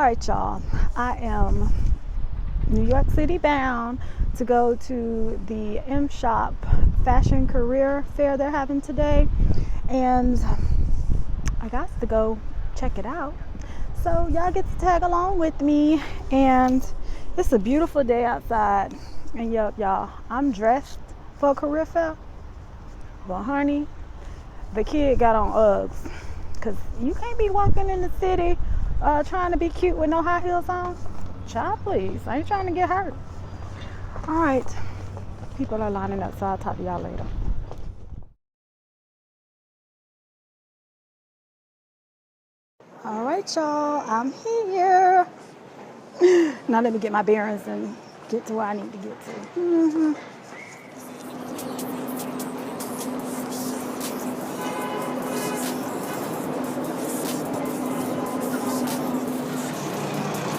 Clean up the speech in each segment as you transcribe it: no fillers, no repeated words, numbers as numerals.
right, y'all. I am New York City bound to go to the M Shop Fashion Career Fair they're having today, and I got to go check it out. So y'all get to tag along with me, and it's a beautiful day outside. And y'all, I'm dressed for a career fair, but honey, the kid got on Uggs, cause you can't be walking in the city trying to be cute with no high heels on. Child, please, I ain't trying to get hurt. All right, people are lining up, so I'll talk to y'all later. All right, y'all, I'm here. Now let me get my bearings and get to where I need to get to.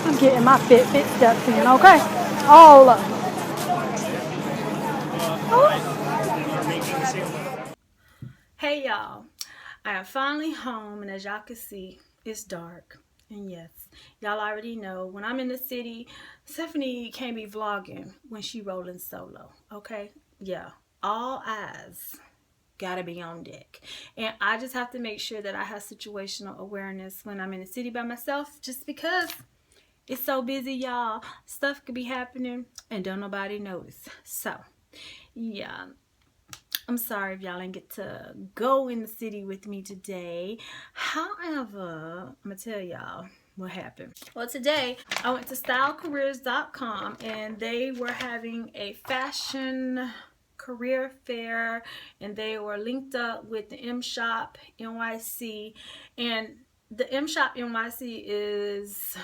I'm getting my fit steps in, okay? All of them. Hey y'all, I am finally home, and as y'all can see, it's dark. And yes, y'all already know when I'm in the city, Stephanie can't be vlogging when she rolling solo, okay? Yeah, all eyes gotta be on deck. And I just have to make sure that I have situational awareness when I'm in the city by myself, just because it's so busy, y'all. Stuff could be happening and don't nobody notice. So, yeah. I'm sorry if y'all didn't get to go in the city with me today. However, I'm gonna tell y'all what happened. Well, today I went to stylecareers.com, and they were having a fashion career fair, and they were linked up with the M Shop NYC. And the M Shop NYC is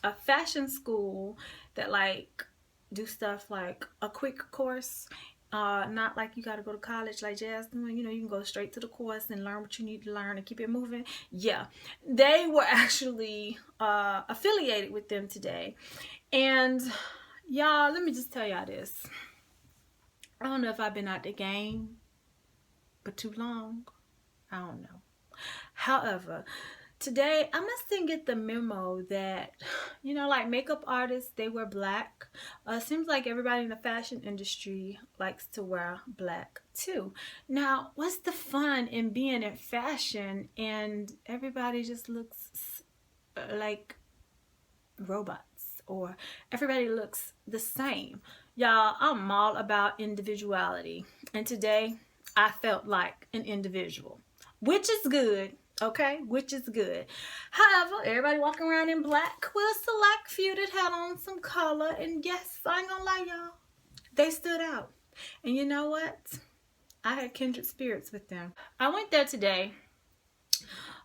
a fashion school that like do stuff like a quick course, not like you got to go to college like Jazz doing. You know, you can go straight to the course and learn what you need to learn and keep it moving. Yeah, they were actually affiliated with them today. And y'all, let me just tell y'all this. I don't know if I've been out the game for too long. I don't know. However, today I must didn't get the memo that, you know, like makeup artists, they wear black. Seems like everybody in the fashion industry likes to wear black too. Now, what's the fun in being in fashion and everybody just looks like robots, or everybody looks the same? Y'all, I'm all about individuality, and today I felt like an individual, which is good. Okay, which is good. However, everybody walking around in black. Well, select few that had on some color, and yes, I ain't gonna lie, y'all, they stood out. And you know what? I had kindred spirits with them. I went there today.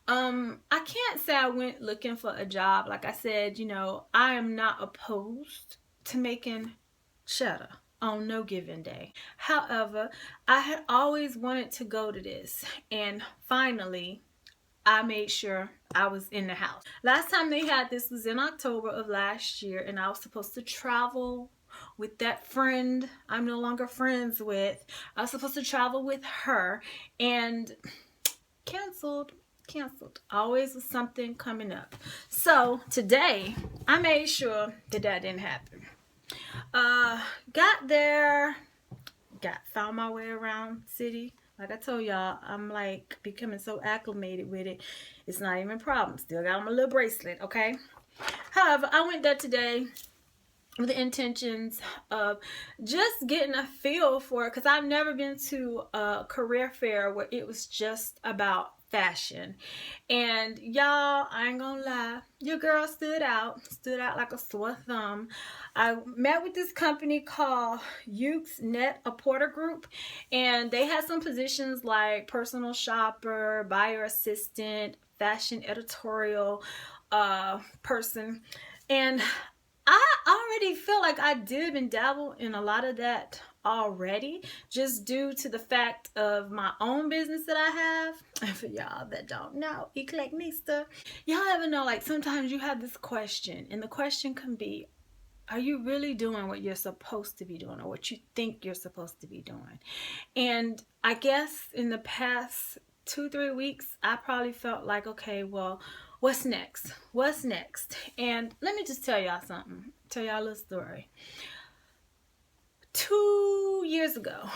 I can't say I went looking for a job. Like I said, you know, I am not opposed to making cheddar on no given day. However, I had always wanted to go to this, and finally I made sure I was in the house. Last time they had this was in October of last year, and I was supposed to travel with that friend I'm no longer friends with. I was supposed to travel with her, and canceled. Always was something coming up. So today I made sure that didn't happen. Got there, found my way around city. Like I told y'all, I'm like becoming so acclimated with it. It's not even a problem. Still got on my little bracelet, okay? However, I went there today with the intentions of just getting a feel for it, because I've never been to a career fair where it was just about fashion. And y'all, I ain't gonna lie, your girl stood out like a sore thumb. I met with this company called Xoxo, a Porter Group, and they had some positions like personal shopper, buyer assistant, fashion editorial person. And I already feel like I dib and dabble in a lot of that already, just due to the fact of my own business that I have. And for y'all that don't know, EclecticNista, y'all ever know, like sometimes you have this question, and the question can be, are you really doing what you're supposed to be doing, or what you think you're supposed to be doing? And I guess in the past 2-3 weeks, I probably felt like, okay, well, what's next? What's next? And let me just tell y'all something. Tell y'all a little story. 2 years ago,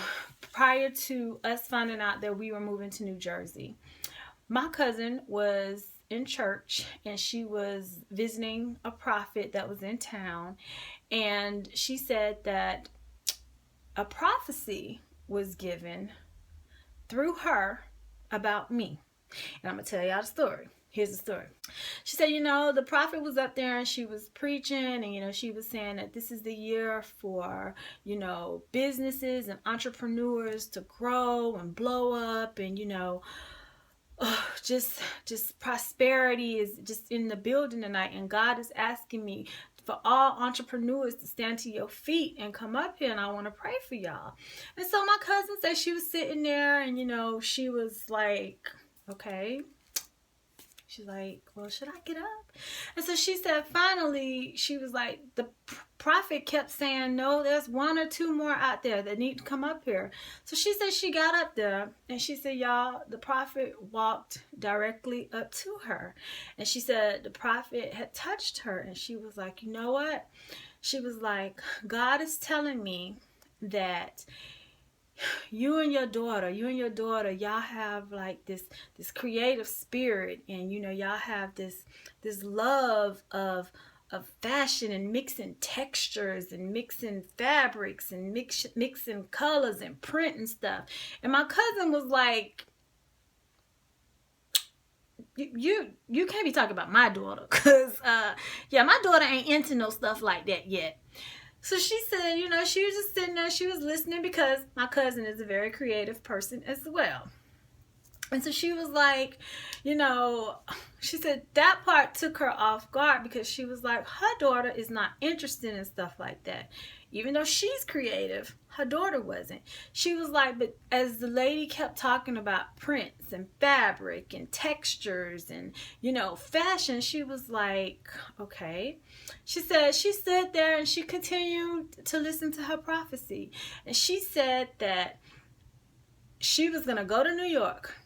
prior to us finding out that we were moving to New Jersey, my cousin was in church and she was visiting a prophet that was in town, and she said that a prophecy was given through her about me. And I'm gonna tell y'all the story. Here's the story. She said, the prophet was up there and she was preaching, and she was saying that this is the year for businesses and entrepreneurs to grow and blow up, and just prosperity is just in the building tonight, and God is asking me for all entrepreneurs to stand to your feet and come up here, and I want to pray for y'all. And so my cousin said she was sitting there, and she was like, okay. She's like, well, should I get up? And so she said, finally, she was like, the prophet kept saying, no, there's one or two more out there that need to come up here. So she said she got up there, and she said, y'all, the prophet walked directly up to her. And she said the prophet had touched her, and she was like, you know what? She was like, God is telling me that you and your daughter, y'all have like this creative spirit, and y'all have this love of fashion and mixing textures and mixing fabrics and mixing colors and print and stuff. And my cousin was like, you can't be talking about my daughter, because my daughter ain't into no stuff like that yet. So she said, she was just sitting there, she was listening, because my cousin is a very creative person as well. And so she was like, she said that part took her off guard, because she was like, her daughter is not interested in stuff like that. Even though she's creative, her daughter wasn't. She was like, but as the lady kept talking about prints and fabric and textures and, fashion, she was like, okay. She said she stood there and she continued to listen to her prophecy. And she said that she was going to go to New York,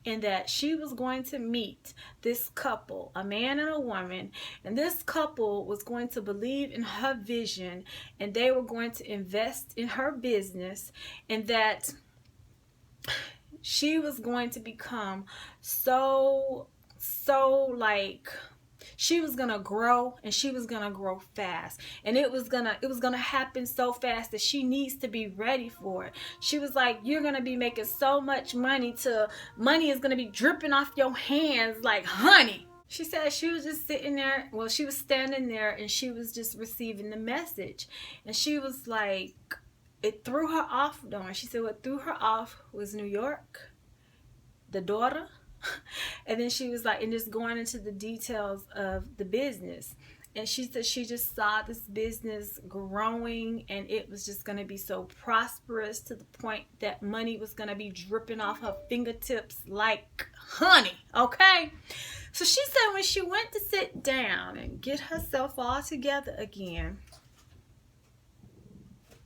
and that she was going to meet this couple, a man and a woman, and this couple was going to believe in her vision, and they were going to invest in her business, and that she was going to become so like, she was gonna grow, and she was gonna grow fast, and it was gonna happen so fast that she needs to be ready for it. She was like, you're gonna be making so much money is gonna be dripping off your hands like honey. She said she was just sitting there, well, she was standing there, and she was just receiving the message, and she was like, it threw her off though. And she said what threw her off was New York, the daughter. And then she was like, and just going into the details of the business. And she said she just saw this business growing, and it was just going to be so prosperous to the point that money was going to be dripping off her fingertips like honey. Okay. So she said when she went to sit down and get herself all together again.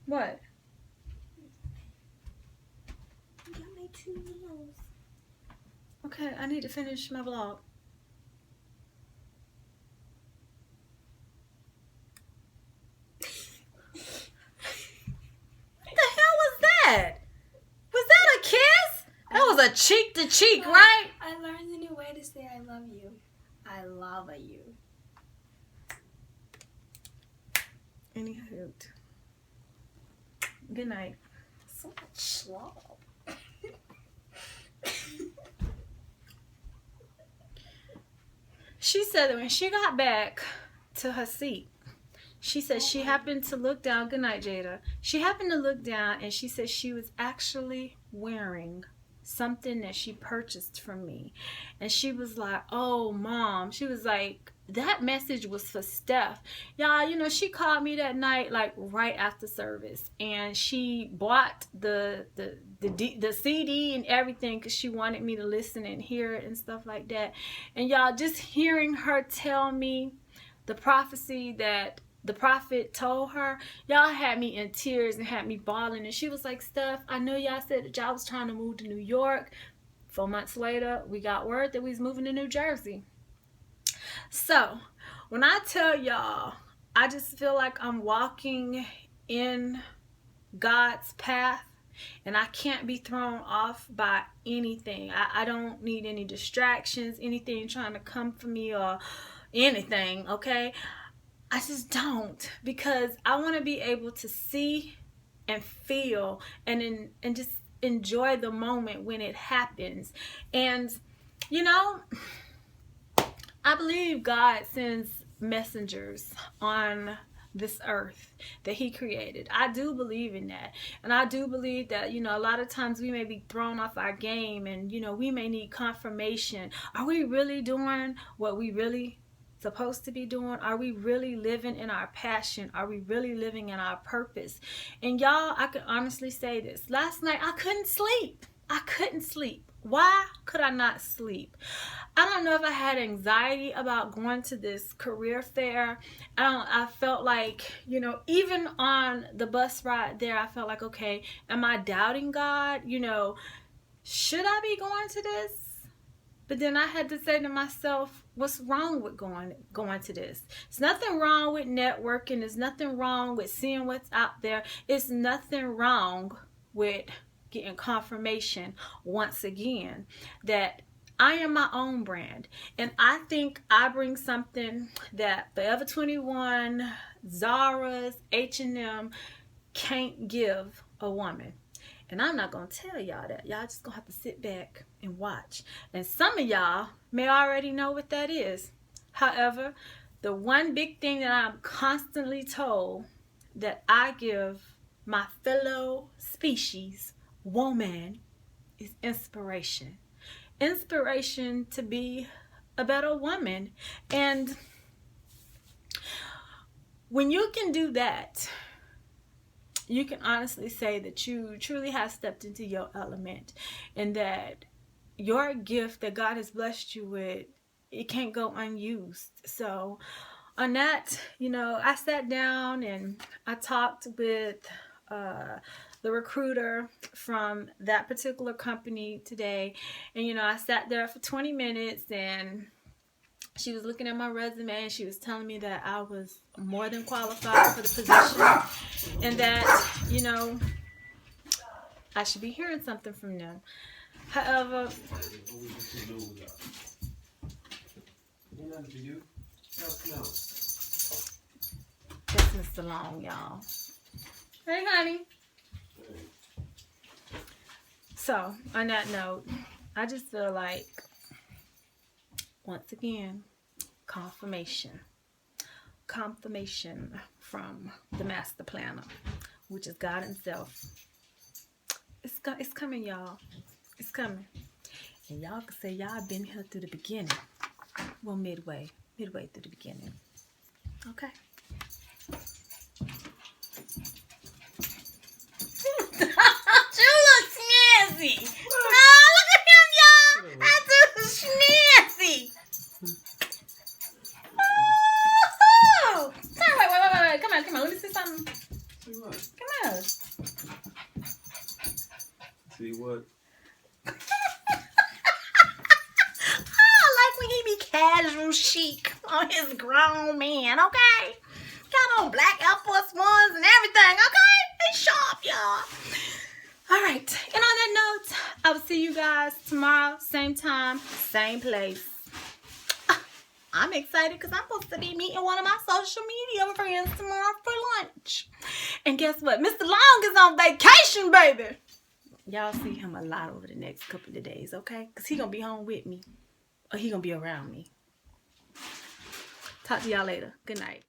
What? You got my 2 meals. Okay, I need to finish my vlog. What the hell was that? Was that a kiss? That was a cheek to cheek, right? I learned a new way to say I love you. I love you. Anywho. Good night. So much slop. She said that when she got back to her seat, she said she happened to look down. Good night, Jada. She happened to look down, and she said she was actually wearing something that she purchased from me. And she was like, oh, Mom. She was like, that message was for Steph. Y'all, she called me that night, like right after service, and she bought the CD and everything because she wanted me to listen and hear it and stuff like that. And y'all, just hearing her tell me the prophecy that the prophet told her, y'all, had me in tears and had me bawling. And she was like, Steph, I know y'all said that y'all was trying to move to New York. 4 months later, we got word that we was moving to New Jersey. So, when I tell y'all, I just feel like I'm walking in God's path and I can't be thrown off by anything. I don't need any distractions, anything trying to come for me or anything, okay? I just don't, because I want to be able to see and feel and just enjoy the moment when it happens. And you know, I believe God sends messengers on this earth that he created. I do believe in that. And I do believe that, you know, a lot of times we may be thrown off our game and, you know, we may need confirmation. Are we really doing what we really supposed to be doing? Are we really living in our passion? Are we really living in our purpose? And y'all, I can honestly say this. Last night I couldn't sleep. I couldn't sleep. Why could I not sleep? I don't know if I had anxiety about going to this career fair. I felt like, you know, even on the bus ride there, I felt like, okay, am I doubting God? You know, should I be going to this? But then I had to say to myself, what's wrong with going to this? There's nothing wrong with networking. There's nothing wrong with seeing what's out there. It's nothing wrong with getting confirmation once again that I am my own brand. And I think I bring something that Forever 21, Zara's, H&M can't give a woman. And I'm not going to tell y'all that. Y'all just going to have to sit back and watch. And some of y'all may already know what that is. However, the one big thing that I'm constantly told that I give my fellow species woman is inspiration. Inspiration to be a better woman. And when you can do that, you can honestly say that you truly have stepped into your element and that your gift that God has blessed you with, it can't go unused. So on that, you know, I sat down and I talked with the recruiter from that particular company today. And, you know, I sat there for 20 minutes and she was looking at my resume and she was telling me that I was more than qualified for the position and that, you know, I should be hearing something from them. However, that's Mr. Long, y'all. Hey, honey. So, on that note, I just feel like, once again, confirmation from the master planner, which is God himself. It's coming, y'all. It's coming. And y'all can say y'all been here through the beginning. Well, midway through the beginning. Okay. You look snazzy. Oh, look at him, y'all. I do snazzy. Oh, wait. Come on. Let me see something. See what? Come on. See what? I like when he be casual chic on his grown man, okay? Got on black Air Force Ones and everything, okay? They sharp, y'all. All right. And on that note, I will see you guys tomorrow, same time, same place. I'm excited because I'm supposed to be meeting one of my social media friends tomorrow for lunch. And guess what? Mr. Long is on vacation, baby. Y'all see him a lot over the next couple of days, okay? Because he going to be home with me. Or he going to be around me. Talk to y'all later. Good night.